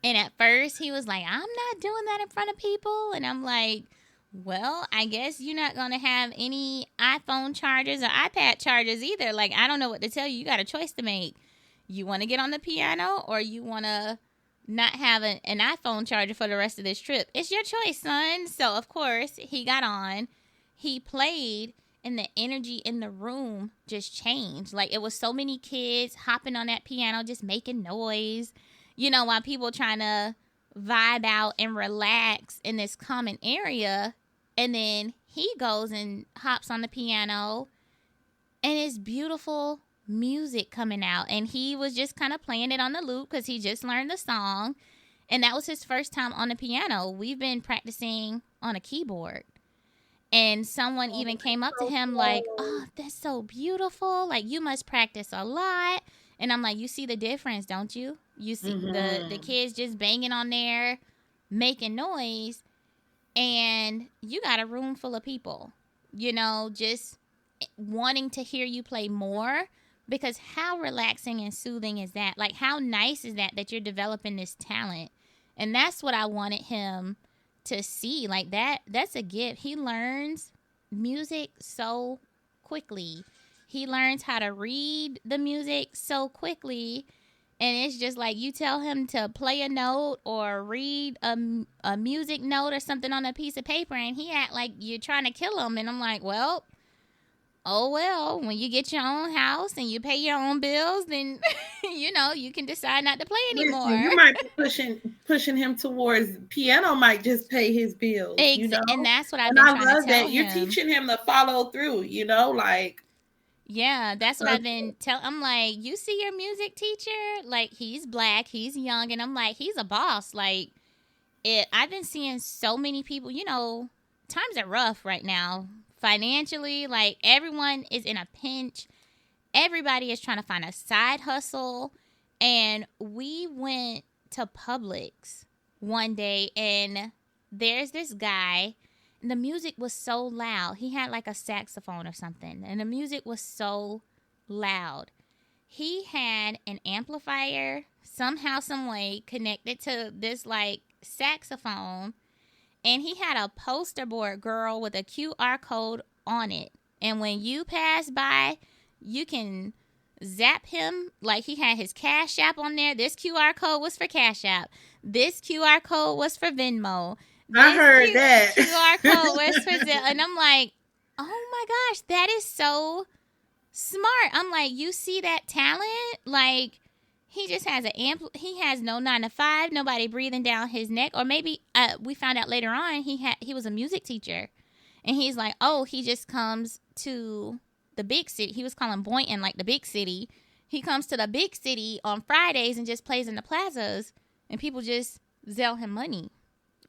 and at first he was like, I'm not doing that in front of people. And I'm like, well, I guess you're not going to have any iPhone chargers or iPad chargers either. Like, I don't know what to tell you. You got a choice to make. You want to get on the piano, or you want to not have an iPhone charger for the rest of this trip? It's your choice, son. So, of course, he got on. He played, and the energy in the room just changed. Like, it was so many kids hopping on that piano, just making noise, while people trying to vibe out and relax in this common area. And then he goes and hops on the piano, and it's beautiful music coming out. And he was just kind of playing it on the loop because he just learned the song. And that was his first time on the piano. We've been practicing on a keyboard. And someone even came up to him like, oh, that's so beautiful. Like, you must practice a lot. And I'm like, you see the difference, don't you? You see the Mm-hmm. kids just banging on there, making noise, and you got a room full of people, just wanting to hear you play more. Because how relaxing and soothing is that? Like, how nice is that you're developing this talent? And that's what I wanted him to see. Like, that's a gift. He learns music so quickly. He learns how to read the music so quickly. And it's just like, you tell him to play a note or read a music note or something on a piece of paper, and he act like you're trying to kill him. And I'm like, well, oh well, when you get your own house and you pay your own bills, then you can decide not to play Listen, anymore. you might be pushing him towards piano. Might just pay his bills, And that's what I've And been I trying to love tell that you're him. teaching him to follow through. Like. Yeah, that's what uh, I've been I'm like, you see your music teacher? Like, he's black, he's young, and I'm like, he's a boss. Like, I've been seeing so many people, times are rough right now. Financially, like, everyone is in a pinch. Everybody is trying to find a side hustle. And we went to Publix one day, and there's this guy, and the music was so loud. He had like a saxophone or something, and the music was so loud. He had an amplifier somehow, some way connected to this like saxophone, and he had a poster board, girl, with a QR code on it. And when you pass by, you can zap him. Like, he had his Cash App on there. This QR code was for Cash App. This QR code was for Venmo. I This heard that. QR code was for Zelle. And I'm like, oh my gosh, that is so smart. I'm like, you see that talent? Like, he just has he has no 9 to 5, nobody breathing down his neck. Or maybe we found out later on he was a music teacher, and he's like, oh, he just comes to the big city. He was calling Boynton like the big city. He comes to the big city on Fridays and just plays in the plazas, and people just zell him money.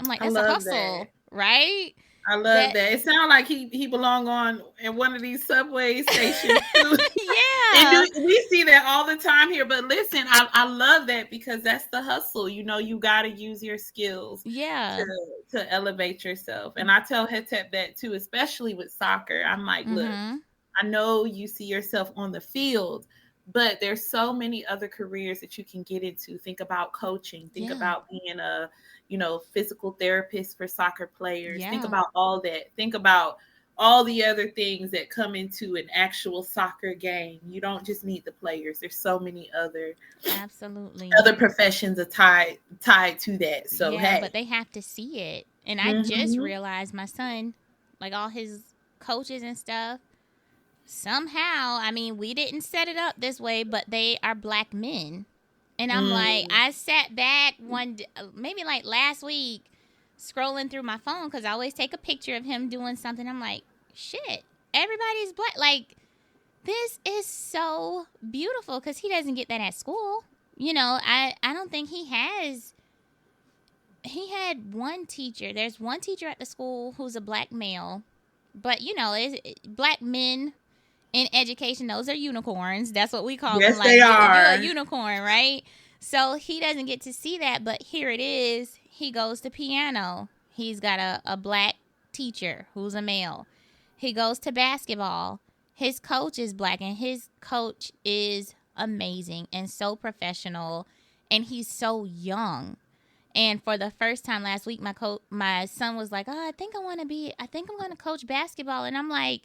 I'm like, I that's a love that. hustle, right? I love That that. It sounds like he belong on in one of these subway stations too. And yeah, we see that all the time here. But listen, I love that because that's the hustle. You got to use your skills yeah, to elevate yourself. And I tell Hetep that too, especially with soccer. I'm like, look, mm-hmm, I know you see yourself on the field, but there's so many other careers that you can get into. Think about coaching. Think yeah, about being a, physical therapist for soccer players. Think yeah, about all that. Think about all the other things that come into an actual soccer game. You don't just need the players. There's so many absolutely. other professions are tied to that. So Yeah, but hey. they have to see it. And I just Mm-hmm. realized my son, like all his coaches and stuff, somehow, I mean, we didn't set it up this way, but they are black men. And I'm like, Mm. I sat back maybe like last week, scrolling through my phone because I always take a picture of him doing something. I'm like, shit, everybody's black. Like, this is so beautiful because he doesn't get that at school. I don't think he had one teacher. There's one teacher at the school who's a black male, but black men in education, those are unicorns. That's what we call them. Yes, they Like you're a are. unicorn, right? So he doesn't get to see that, but here it is. He goes to piano. He's got a black teacher who's a male. He goes to basketball. His coach is black, and his coach is amazing and so professional, and he's so young. And for the first time last week, my son was like, "Oh, I think I'm going to coach basketball." And I'm like,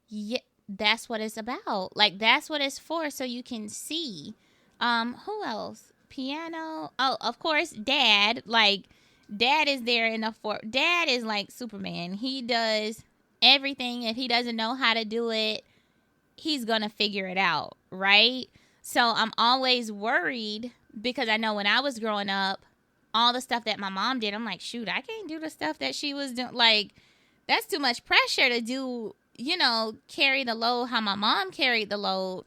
"Yeah, that's what it's about. Like that's what it's for, so you can see." Who else? Piano. Oh, of course, Dad. Like Dad is there in the fort. Dad is like Superman. He does everything. If he doesn't know how to do it, he's going to figure it out, right? So I'm always worried because I know when I was growing up, all the stuff that my mom did, I'm like, shoot, I can't do the stuff that she was doing. Like, that's too much pressure to do, carry the load how my mom carried the load.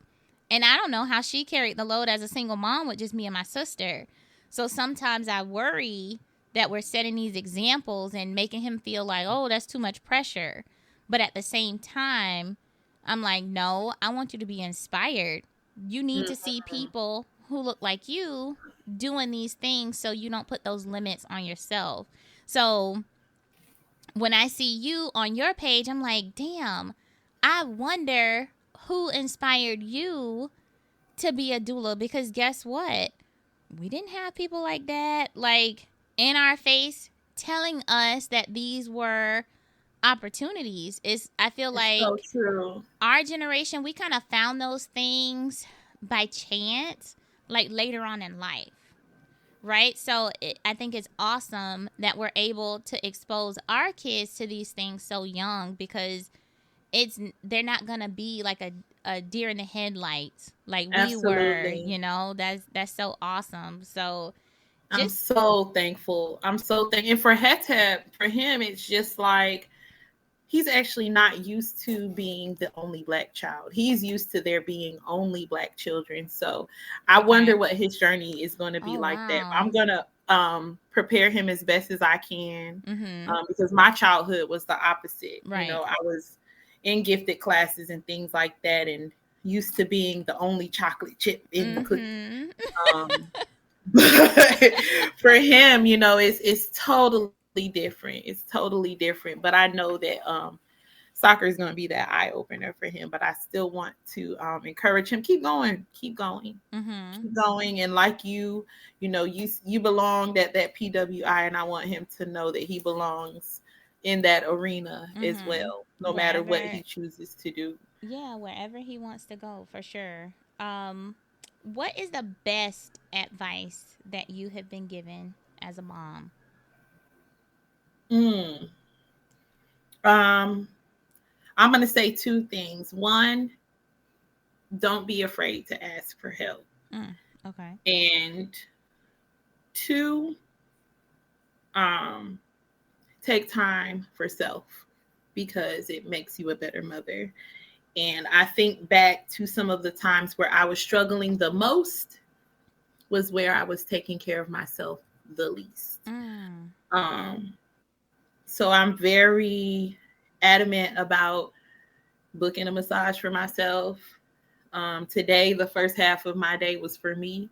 And I don't know how she carried the load as a single mom with just me and my sister. So sometimes I worry that we're setting these examples and making him feel like, oh, that's too much pressure. But at the same time, I'm like, no, I want you to be inspired. You need to see people who look like you doing these things so you don't put those limits on yourself. So when I see you on your page, I'm like, damn, I wonder who inspired you to be a doula, because guess what? We didn't have people like that, like in our face telling us that these were opportunities. I feel It's so like true. our generation, we kind of found those things by chance, like later on in life, right? So I think it's awesome that we're able to expose our kids to these things so young, because they're not gonna be like a deer in the headlights like we were. Absolutely. That's so awesome. So I'm just so thankful. I'm so thankful. And for Hetep, for him, it's just like he's actually not used to being the only black child. He's used to there being only black children. So I wonder okay. what his journey is going to be Oh like that. wow. I'm going to prepare him as best as I can, Mhm. because my childhood was the opposite. Right. I was in gifted classes and things like that, and used to being the only chocolate chip in the cookie. Mhm. Um, but for him, it's totally different. It's totally different. But I know that soccer is going to be that eye opener for him. But I still want to encourage him. Keep going. Keep going. Mhm. Keep going. And like you belong that PWI, and I want him to know that he belongs in that arena as Mhm. well, no matter what Wherever, he chooses to do. yeah, wherever he wants to go, for sure. What is the best advice that you have been given as a mom? Mm. Um, I'm going to say two things. One, don't be afraid to ask for help. Mm. Okay. And two, um, take time for self because it makes you a better mother. And I think back to some of the times where I was struggling the most was where I was taking care of myself the least. Mm. So I'm very adamant about booking a massage for myself. Today, the first half of my day was for me.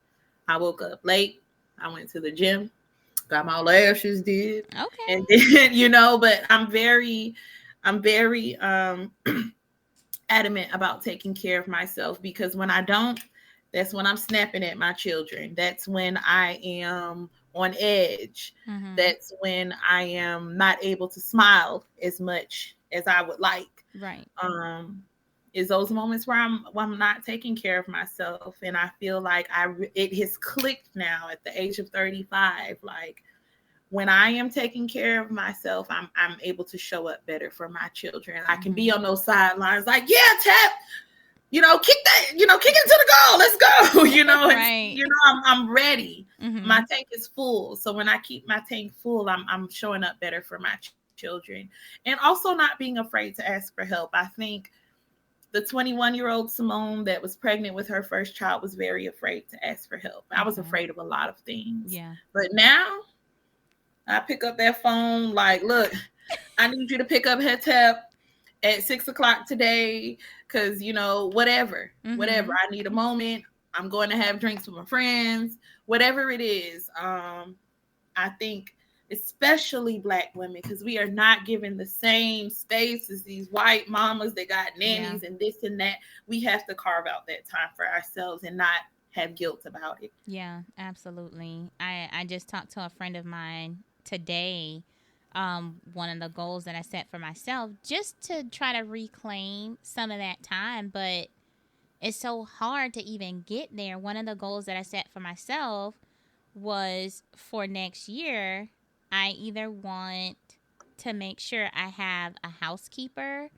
I woke up late. I went to the gym, got my lashes did, and Okay. then but I'm very adamant about taking care of myself because when I don't, that's when I'm snapping at my children. That's when I am on edge. Mm-hmm. That's when I am not able to smile as much as I would like. Right. Um, is those moments where I'm not taking care of myself, and I feel like it has clicked now at the age of 35. Like when I am taking care of myself, I'm able to show up better for my children. I can be Mm-hmm. on those sidelines like, yeah, tap, kick that, kick into the goal. Let's go. And Right. I'm ready. Mm-hmm. My tank is full. So when I keep my tank full, I'm showing up better for my children. And also not being afraid to ask for help. I think the 21-year-old Simone that was pregnant with her first child was very afraid to ask for help. I was Okay. afraid of a lot of things. Yeah. But now I pick up that phone like, look, I need you to pick up head tap at 6 o'clock today because, whatever. Mm-hmm. I need a moment. I'm going to have drinks with my friends, whatever it is. I think especially Black women, because we are not given the same space as these white mamas that got Yeah. nannies and this and that. We have to carve out that time for ourselves and not have guilt about it. Yeah, absolutely. I just talked to a friend of mine today. One of the goals that I set for myself just to try to reclaim some of that time, but it's so hard to even get there. One of the goals that I set for myself was for next year, I either want to make sure I have a housekeeper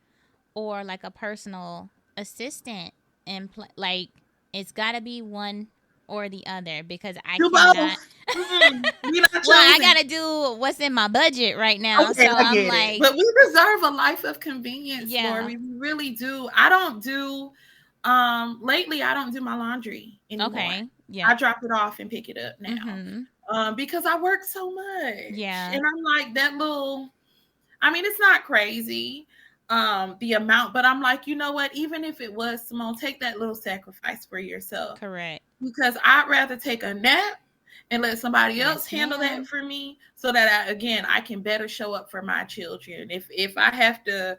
or like a personal assistant and like it's got to be one or the other because I Do cannot. both. We're not Well, I choosing. got to do what's in my budget right now. Okay, So I I'm get it. like, But we deserve a life of convenience, yeah. Lori. We really do. I don't do lately I don't do my laundry anymore. Okay. I Yep. drop it off and pick it up now. Mhm. Because I work so much. Yeah. And I'm like that little I mean, it's not crazy, the amount, but I'm like, you know what? Even if it was, Simone, take that little sacrifice for yourself Correct. because I'd rather take a nap and let somebody else Yes, handle that ma'am. for me so that I can better show up for my children. If I have to,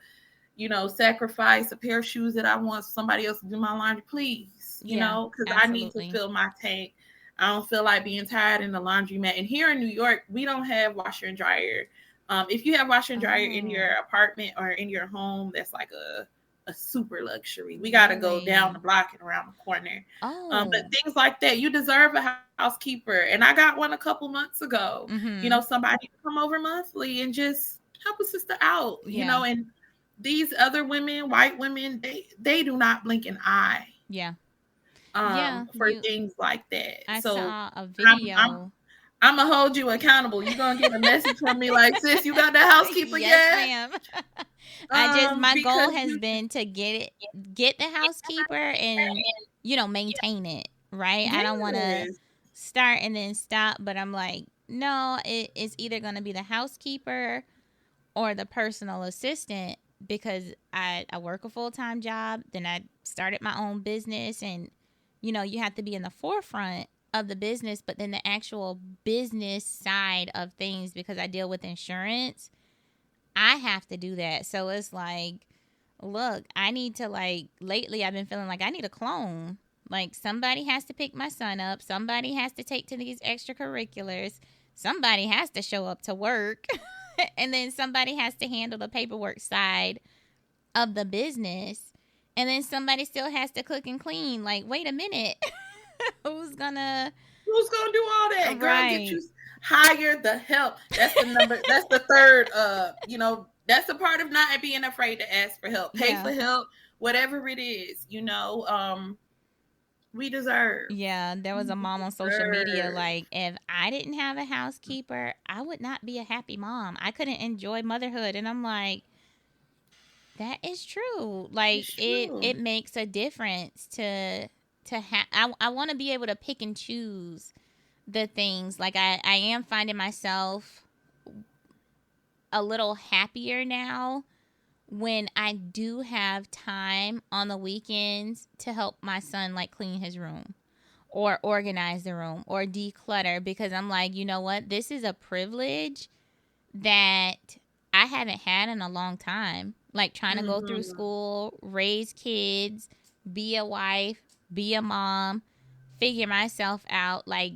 sacrifice a pair of shoes that I want somebody else to do my laundry, please, Yeah. because I need to Absolutely. fill my tank. I don't feel like being tired in the laundromat. And here in New York, we don't have washer and dryer. If you have washer and dryer in Oh, your apartment or in your home, that's like a super luxury. We got to go down the really? block and around the corner. But Oh. things like that, you deserve a housekeeper. And I got one a couple months ago. Mhm. Somebody to come over monthly and just help a sister out. Yeah. And these other women, white women, they do not blink an eye Yeah. Yeah. for You. things like that. I So saw a I'm I'm video. I'm gonna hold you accountable. You're gonna get a message from me like, sis, you got the housekeeper Yes, yet? ma'am. I just my goal Because has you been to get the housekeeper and maintain it, right? I don't want to yes. start and then stop, but I'm like, no, it's either going to be the housekeeper or the personal assistant because I work a full-time job, then I started my own business and you have to be in the forefront of the business, but then the actual business side of things because I deal with insurance, I have to do that. So it's like, look, I need to lately I've been feeling like I need a clone. Like somebody has to pick my son up, somebody has to take to these extracurriculars, somebody has to show up to work, and then somebody has to handle the paperwork side of the business. And then somebody still has to cook and clean. Like, wait a minute. Who's gonna Who's gonna do all that? Girl, get right. you hire the help. That's the number, that's the third that's the part of not being afraid to ask for help. Pay Yeah. for help, whatever it is, We deserve. Yeah, there was a We mom on social media deserve. like, if I didn't have a housekeeper, I would not be a happy mom. I couldn't enjoy motherhood. And I'm like, that is true. Like, It's it true. makes a difference to have. I want to be able to pick and choose the things. Like, I am finding myself a little happier now when I do have time on the weekends to help my son, like, clean his room or organize the room or declutter, because I'm like, you know what? This is a privilege that I haven't had in a long time. Like, trying to go through Hmm. school, raise kids, be a wife, be a mom, figure myself out. Like,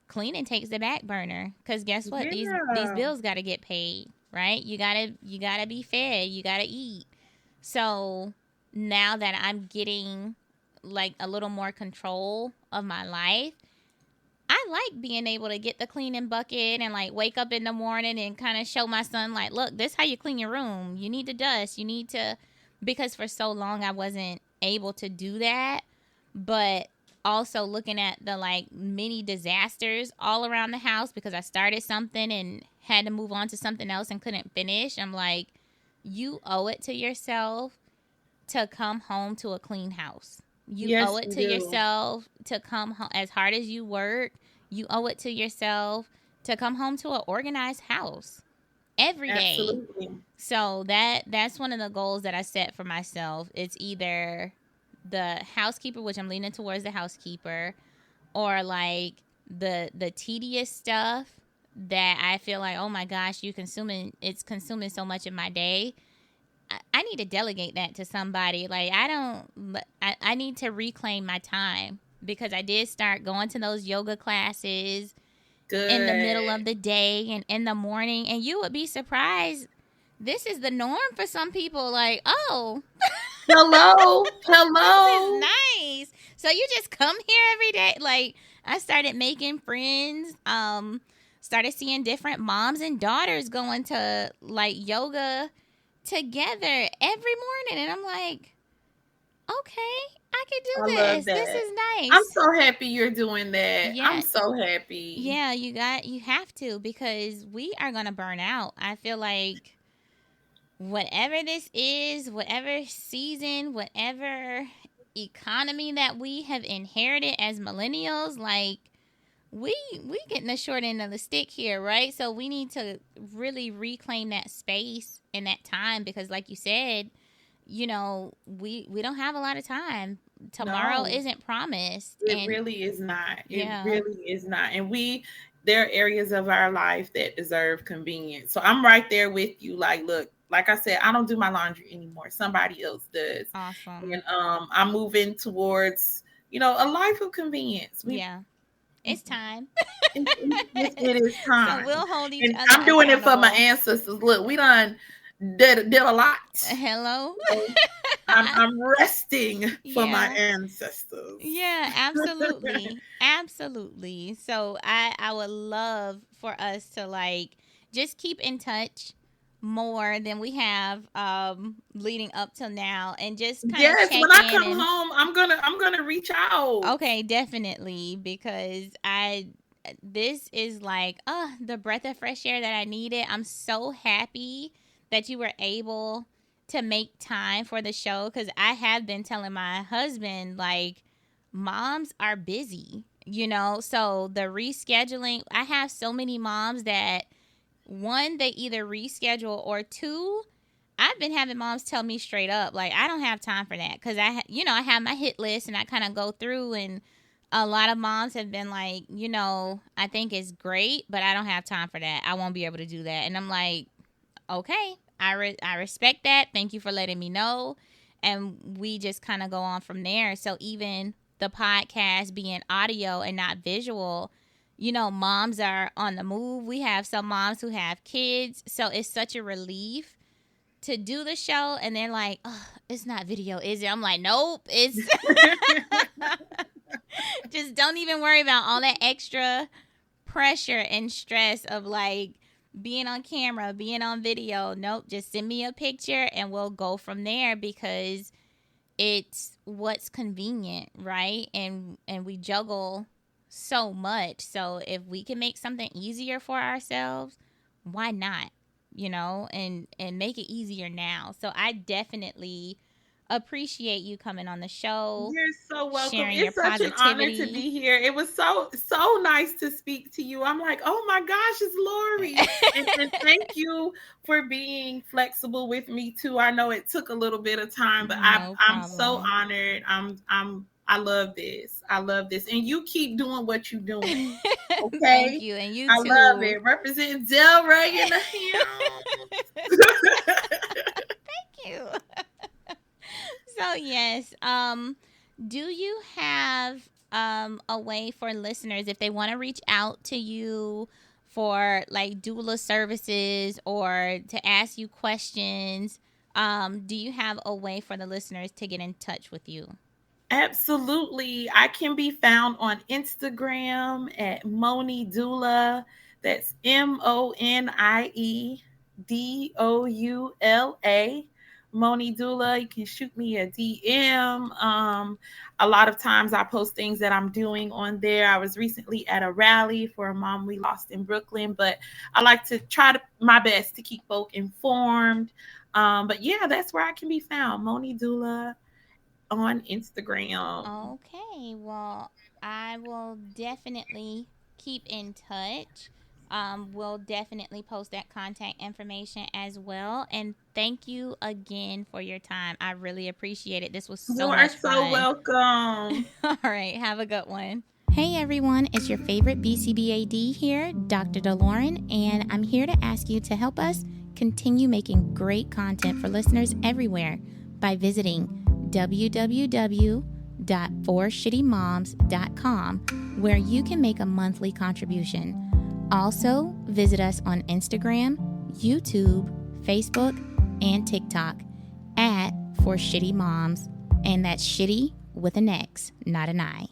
cleaning takes the back burner, because guess what? These Yeah. bills got to get paid, right? You gotta be fed. You gotta eat. So now that I'm getting like a little more control of my life, I like being able to get the cleaning bucket and like wake up in the morning and kind of show my son, like, look, this how you clean your room. You need to dust. You need to, because for so long I wasn't able to do that. But also looking at the like mini disasters all around the house because I started something and had to move on to something else and couldn't finish. I'm like, you owe it to yourself to come home to a clean house. You owe Yes, it we to do. yourself to come home as hard as you work. You owe it to yourself to come home to an organized house every day. Absolutely. So that's one of the goals that I set for myself. It's either the housekeeper, which I'm leaning towards the housekeeper, or like the tedious stuff that I feel like, oh my gosh, it's consuming so much of my day. I need to delegate that to somebody. Like, I need to reclaim my time, because I did start going to those yoga classes in the middle of Good. the day and in the morning. And you would be surprised. This is the norm for some people. Like, oh, Hello. this is Hello. nice. So you just come here every day. Like, I started making friends. Started seeing different moms and daughters going to like yoga together every morning, and I'm like, okay, I can I do love this. This that. is I'm nice. so happy you're doing that. I'm Yeah, so happy. yeah, you have to, because we are gonna burn out. I feel like whatever this is, whatever season, whatever economy that we have inherited as millennials, like, we getting the short end of the stick here, right? So we need to really reclaim that space and that time, because like you said, we don't have a lot of time. Tomorrow No. isn't promised. It And really is not. It yeah, really is not. And there are areas of our life that deserve convenience. So I'm right there with you. Like, look, like I said, I don't do my laundry anymore. Somebody else does. awesome. And I'm moving towards, a life of convenience. Yeah, it's time. It is So time. we'll hold each And other I'm doing it for my accountable. ancestors. Look, we done did a lot. Hello. So I'm resting for my Yeah. ancestors. Yeah, absolutely. Absolutely. So I would love for us to like just keep in touch more than we have leading up till now, and just kind of Yes, when check I in. come And home, I'm gonna reach out. okay, definitely, because I this is like the breath of fresh air that I needed. I'm so happy that you were able to make time for the show, cuz I have been telling my husband, like, moms are busy, so the rescheduling, I have so many moms that, one, they either reschedule, or two, I've been having moms tell me straight up, like, I don't have time for that, because I have my hit list and I kind of go through, and a lot of moms have been like, I think it's great, but I don't have time for that. I won't be able to do that. And I'm like, okay, I respect that. Thank you for letting me know. And we just kind of go on from there. So even the podcast being audio and not visual, moms are on the move. We have some moms who have kids. So it's such a relief to do the show, and they're like, oh, it's not video, is it? I'm like, nope, it's just don't even worry about all that extra pressure and stress of like being on camera, being on video. Nope, just send me a picture and we'll go from there, because it's what's convenient, right? And we juggle so much. So if we can make something easier for ourselves, why not? And make it easier now. So I definitely appreciate you coming on the show, You're so welcome. sharing your It's such an honor to positivity. be here. It was so nice to speak to you. I'm like, oh my gosh, it's Lori. And thank you for being flexible with me too. I know it took a little bit of time, but No I'm so problem. honored. I love this. I love this. And you keep doing what you're doing. Thank Okay. you. And you I love too. it. Represent Delray in the house. Thank you. So yes, do you have a way for listeners if they want to reach out to you for like doula services or to ask you questions? Do you have a way for the listeners to get in touch with you? Absolutely. I can be found on Instagram at Moni Doula. That's MONIEDOULA. Moni Doula. You can shoot me a DM. A lot of times I post things that I'm doing on there. I was recently at a rally for a mom we lost in Brooklyn, but I like to my best to keep folk informed. But yeah, that's where I can be found. Moni Doula on Instagram. Okay, well, I will definitely keep in touch. We'll definitely post that contact information as well. And thank you again for your time. I really appreciate it. This was You so are much so fun. welcome. All right, have a good one. Hey everyone, it's your favorite BCBAD here, Dr. DeLauren, and I'm here to ask you to help us continue making great content for listeners everywhere by visiting www.forshittymoms.com, where you can make a monthly contribution. Also, visit us on Instagram, YouTube, Facebook, and TikTok at For Shitty Moms, and that's shitty with an X, not an I.